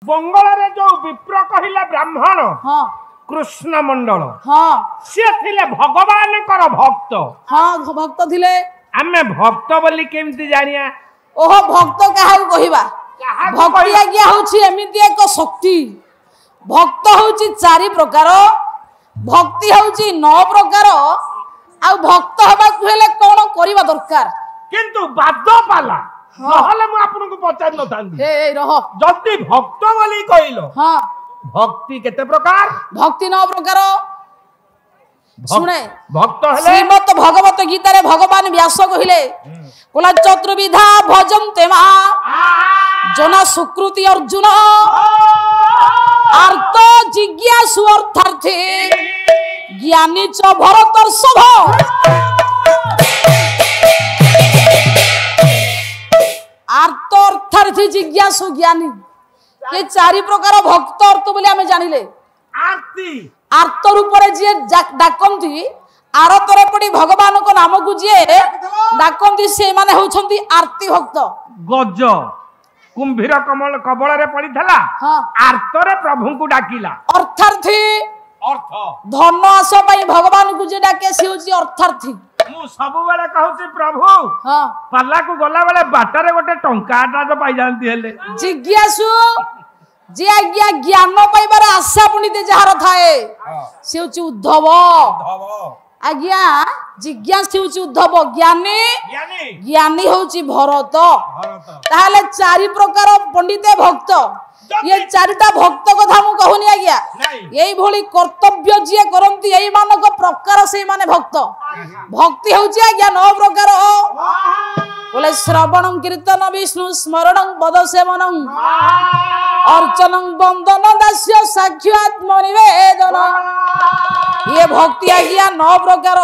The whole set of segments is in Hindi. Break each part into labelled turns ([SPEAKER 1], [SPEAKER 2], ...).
[SPEAKER 1] बंगल जो विप्र कहले ब्राह्मण
[SPEAKER 2] हाँ
[SPEAKER 1] कृष्ण मंडल
[SPEAKER 2] हाँ
[SPEAKER 1] सी थिले भगवान कर भक्त
[SPEAKER 2] हाँ भक्त थिले
[SPEAKER 1] आमे भक्त बोली केमती जानिया
[SPEAKER 2] ओहो भक्त काहाକୁ କହିବା भक्ति आज्ञा होछि एमिति एक शक्ति भक्त होछि चारि प्रकार भक्ति होछि 9 प्रकार आ भक्त हबा हेले कोन करिबा दरकार
[SPEAKER 1] किंतु बाद पाला नहले मु आपन को पचार न थांदी
[SPEAKER 2] ए रह
[SPEAKER 1] जति भक्त बोली कहिलो
[SPEAKER 2] हां
[SPEAKER 1] भक्ति केते प्रकार
[SPEAKER 2] भक्ति 9 प्रकार सुने
[SPEAKER 1] भक्त हेले
[SPEAKER 2] श्रीमद् भगवत गीता रे भगवान व्यास कहिले कोला चतुर्विधा भजन्ते मा जना सुकृति अर्जुन अर्थ जिज्ञासु अर्थार्थी ज्ञानी च भरतर्षभ अर्थ अर्थार्थी जिज्ञासु ज्ञानी ये चारि प्रकार भक्त अर्थ बोली आमे जानिले
[SPEAKER 1] आरती
[SPEAKER 2] अर्थ रूप रे जे डाकंती आरतरे पड़ी भगवान को नाम को जे डाकंती से माने होछंती आरती भक्त
[SPEAKER 1] गज कुंभीर कमल कबल रे पड़ीथला
[SPEAKER 2] हां
[SPEAKER 1] आर्तरे प्रभु को डाकिला
[SPEAKER 2] अर्थार्थी
[SPEAKER 1] अर्थ
[SPEAKER 2] धन आस पई भगवान को जे डाके से होची अर्थार्थी
[SPEAKER 1] मु सब बेले कहूची प्रभु
[SPEAKER 2] हां
[SPEAKER 1] पाला को गला बेले बाटरे गोटे टंकाटा जो पाई जानती हेले
[SPEAKER 2] जिज्ञासु जे आज्ञा ज्ञान पाइबार आशा पुनिते जहार थाए से होची उद्धव आज्ञा जिज्ञासु होची उद्धव ज्ञानी ज्ञानी होची भरत ताहले चारि प्रकार पंडिते भक्त ये चारिटा भक्त कथा मु कहूनी आज्ञा एई भोली कर्तव्य जे करंती एई मानक प्रकार से माने भक्त भक्ति होची आज्ञा 9 प्रकार बोले श्रवणं कीर्तन विष्णु स्मरणं पद सेवनं अर्चनं वंदन दास्य साक्ष्य आत्मनिवेदन ये भक्ति आज्ञा 9 प्रकार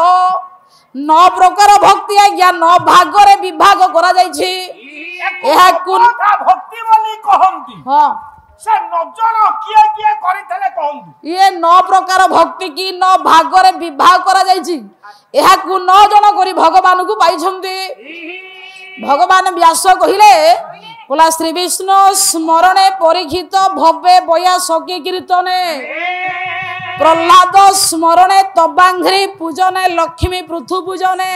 [SPEAKER 2] 9 प्रकार भक्ति आज्ञा 9 भाग रे विभाग करा जाय छी एहा कोन
[SPEAKER 1] भक्ति बोली कहंती
[SPEAKER 2] हां
[SPEAKER 1] से नजर किए किए करितले कहंती
[SPEAKER 2] ये 9 प्रकार भक्ति की 9 भाग रे विभाग करा जाय छी एहा को 9 जन करी भगवान को पाई छंती भगवान व्यास कहिले बोला श्री विष्णु स्मरणे परीक्षित भव्य बया सखी कीर्तने प्रहलाद स्मरणे तबांघ्री पूजने लक्ष्मी पृथु पूजने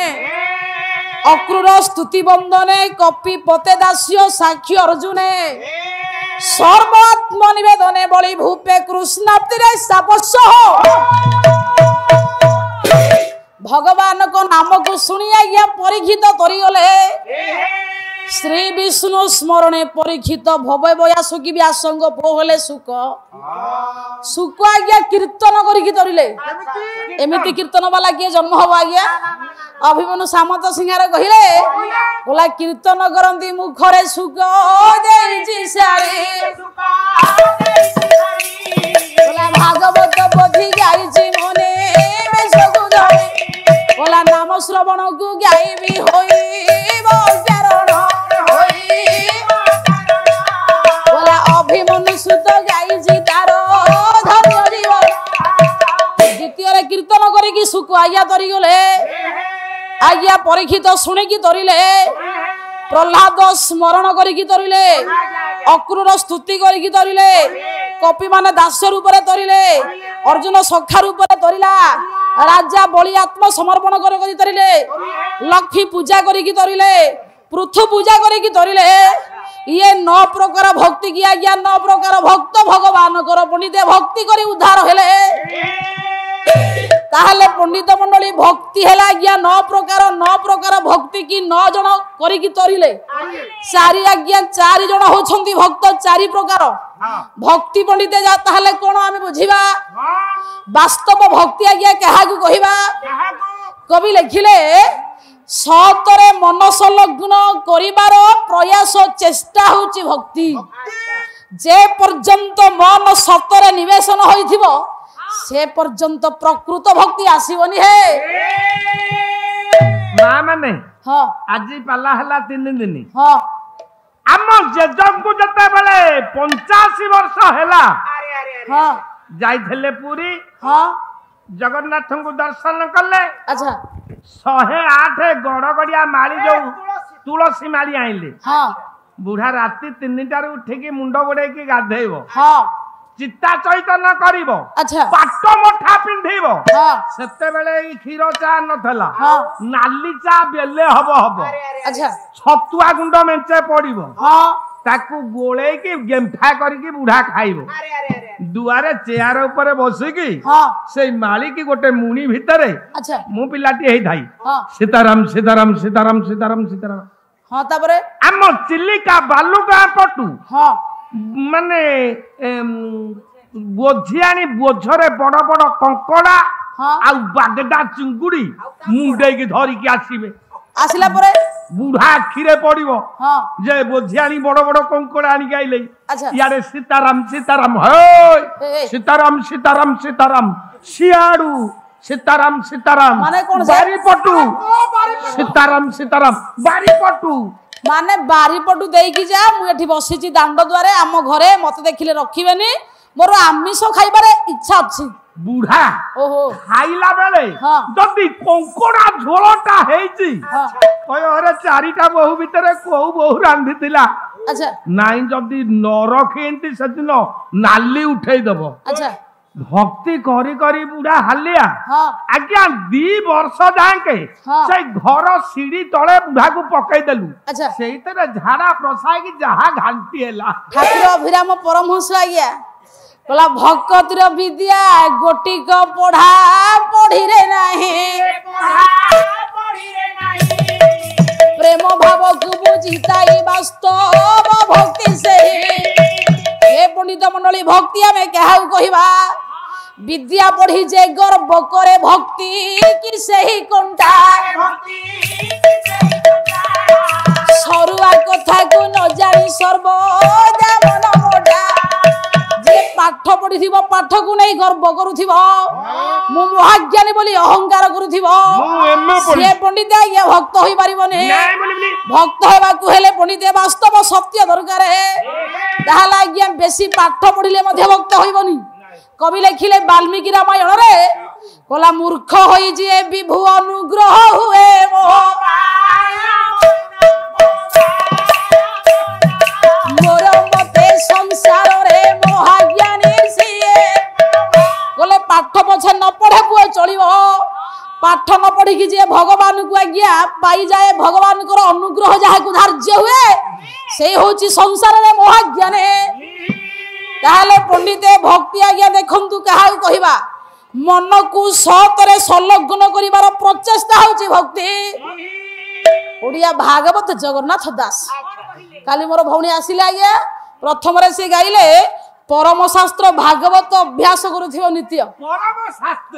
[SPEAKER 2] अक्रूर स्तुति बंदने कपि पते दास्य साक्षी अर्जुने सर्वात्म निवेदने बलि भूपे कृष्णाप्तिरे सापस्स भगवान को नाम को सुनी आज्ञा परीक्षित करी गले श्री विष्णु स्मरणे परीक्षित भव्य बयासुकी व्यासंग पोहले सुख सुख आज्ञा कीर्तन करी तरिले एमिति कीर्तन वाला किए जन्म हो आज्ञा अभिमन्यु सामंत सिंहार कहिले बोला कीर्तन करंती मुखरे सुख देइछि सारी बोला भागवत बोधि गाइछि मने बेसगु धरे बोला नाम श्रवण को गाइबी होइबो चरण बोला अभिमन्यु सुत गाइछि तार धन्य जीवन द्वितीय रे कीर्तन करिकी सुख आज्ञा तरी गले आज्ञा परीक्षित शुणिकी तरिले प्रहलाद स्मरण करिकी तरिले अक्रूर स्तुति करिकी तरिले कपि माने दास्य रूप रे तरिले अर्जुन सखा रूप रे तरिला राजा बलि आत्म समर्पण करि तरिले लक्ष्मी पूजा करिकी तरिले पृथु पूजा करिकी तरिले ये 9 प्रकार भक्ति की आज्ञा 9 प्रकार भक्त भगवान कर पंडित भक्ति करी उद्धार हेले ताहले पंडित मंडली भक्ति हेला आज्ञा 9 प्रकार भक्ति की 9 जन करिकी तरिले चारि आज्ञा 4 जन होछंती भक्त 4 प्रकार भक्ति पंडित जा ताहले कोन आमे बुझिबा वास्तव भक्ति आज्ञा कहा को कहिबा कवि लिखिले सतरे मन संलग्न करिबार प्रयास चेष्टा होची भक्ति जे पर्यंत मन सतरे निवेशन होइथिबो से पर्यंत प्रकृत भक्ति आसीबनी हे
[SPEAKER 1] मां माने
[SPEAKER 2] हां
[SPEAKER 1] आजी पाला हला 3 दिन
[SPEAKER 2] हां
[SPEAKER 1] हम जेजम को जते बेले 85 वर्ष हैला
[SPEAKER 2] हां
[SPEAKER 1] जाइथले पूरी
[SPEAKER 2] हां
[SPEAKER 1] जगन्नाथ को दर्शन करले
[SPEAKER 2] अच्छा
[SPEAKER 1] 108 गड़गड़िया माली जो तुलसी माली आइले
[SPEAKER 2] हां
[SPEAKER 1] बुढ़ा राति 3टार उठिकी मुंड गोड़ेकी गाधेब
[SPEAKER 2] हाँ
[SPEAKER 1] चित्ता चैतन्य करिब
[SPEAKER 2] अच्छा
[SPEAKER 1] पाट मोठा पिंधिब
[SPEAKER 2] हाँ
[SPEAKER 1] सेते बेले क्षीर चा नथला
[SPEAKER 2] हाँ
[SPEAKER 1] नाली चा बेले हब
[SPEAKER 2] अच्छा
[SPEAKER 1] छतुआ गुंड मेंचे पड़िब
[SPEAKER 2] हाँ
[SPEAKER 1] ताकू गोलेकी गेंफा करके बुढ़ा खाइब दुआरे चेयर ऊपर बसिकी
[SPEAKER 2] हाँ
[SPEAKER 1] से माली की गोटे मुनी भितरे
[SPEAKER 2] अच्छा
[SPEAKER 1] मु पिलाटी हेई थाई
[SPEAKER 2] हाँ
[SPEAKER 1] सीताराम सीताराम सीताराम सीताराम सीताराम
[SPEAKER 2] हाँ तापरे
[SPEAKER 1] आम चिलिका बालुगा पटु
[SPEAKER 2] हाँ
[SPEAKER 1] माने बोझियानी बोझरे बड़ बड़ कंकड़ा
[SPEAKER 2] हाँ
[SPEAKER 1] आ बागडा चिंगुड़ी मुंडेकी धरिकी आसीबे
[SPEAKER 2] आसिला परे
[SPEAKER 1] बुढ़ा आखिरे पड़िबो
[SPEAKER 2] हाँ
[SPEAKER 1] जे बोझियानी बड़ बड़ कंकड़ा आनी गाइले
[SPEAKER 2] अच्छा
[SPEAKER 1] यारे सीताराम सीताराम हे
[SPEAKER 2] ए।
[SPEAKER 1] सीताराम सीताराम सीताराम सियाड़ू सीताराम सीताराम
[SPEAKER 2] माने कौन से?
[SPEAKER 1] बारीपटू सीताराम सीताराम बारीपटू
[SPEAKER 2] माने बारीपटू देकी जा मु एठी बसिची दांड द्वारे आम घरे मते देखिले रखिबेनी मोर आमिष खाइबारे इच्छा अछि
[SPEAKER 1] बुढ़ा
[SPEAKER 2] ओहो
[SPEAKER 1] खाइला बेले
[SPEAKER 2] हाँ।
[SPEAKER 1] जदि कंकड़ा झोलटा हेची
[SPEAKER 2] हाँ
[SPEAKER 1] कय अरे चारिटा बहु भितरे कोउ बहु रांधितिला
[SPEAKER 2] अच्छा
[SPEAKER 1] नाई जदि न रखेंती सेदिन नाली उठेई दबो
[SPEAKER 2] अच्छा
[SPEAKER 1] भक्ति करी करी बुढ़ा हालिया
[SPEAKER 2] हाँ
[SPEAKER 1] आज्ञा 2 वर्ष जाके
[SPEAKER 2] हाँ।
[SPEAKER 1] से घर सीढ़ी तले बुढ़ा को पकई देलु
[SPEAKER 2] अच्छा
[SPEAKER 1] सेइतरे झाड़ा प्रसाय की जहा घांटी हेला
[SPEAKER 2] ठाकुर अभिराम परमहंस आज्ञा कहला भक्तर विद्या गोटिक पढ़ा पढ़ी रे नाही प्रेम भाव को बुझिताई वास्तव भक्ति से हे पंडित मंडली भक्ति आमे कहाउ कहिबा विद्या पढ़ी जे गर्व करे भक्ति कि सही कंटा सरुआ कथा को न जानी सर्वदा मन मोडा जे पाठ पढ़िथिबो पाठ को नै गर्व करूथिबो मु महाज्ञानी बोली अहंकार करूथिबो से पंडित आज्ञा भक्त होई पारिबने भक्त हेबा को हेले पंडित वास्तव सत्य दरकार ताहाला आज्ञा बेसी पाठ पढ़िले मध्ये भक्त होइबनी कवि लेखिले वाल्मीकि रामायण रे कोला मूर्ख होई जे विभु अनुग्रह हुए मोर मते संसार रे महाज्ञानी सिए कोले पाठ पछे न पढ़े पुए चलिबो पाठ न पढ़ी कि जे भगवान को आज्ञा पाई जाए भगवान को अनुग्रह जहा को धार्य हुए से होची संसार रे महाज्ञाने ताहले पंडिते भक्ति आज्ञा देखंतु कहाउ कहिबा मन को सतरे संलग्न करिवार प्रचेष्टा होची भक्ति ओडिया भागवत जगन्नाथ दास काली मोर भौणी आसिले आज्ञा प्रथम रे से गाइले परम शास्त्र भागवत अभ्यास करूथिबो नित्य
[SPEAKER 1] परम शास्त्र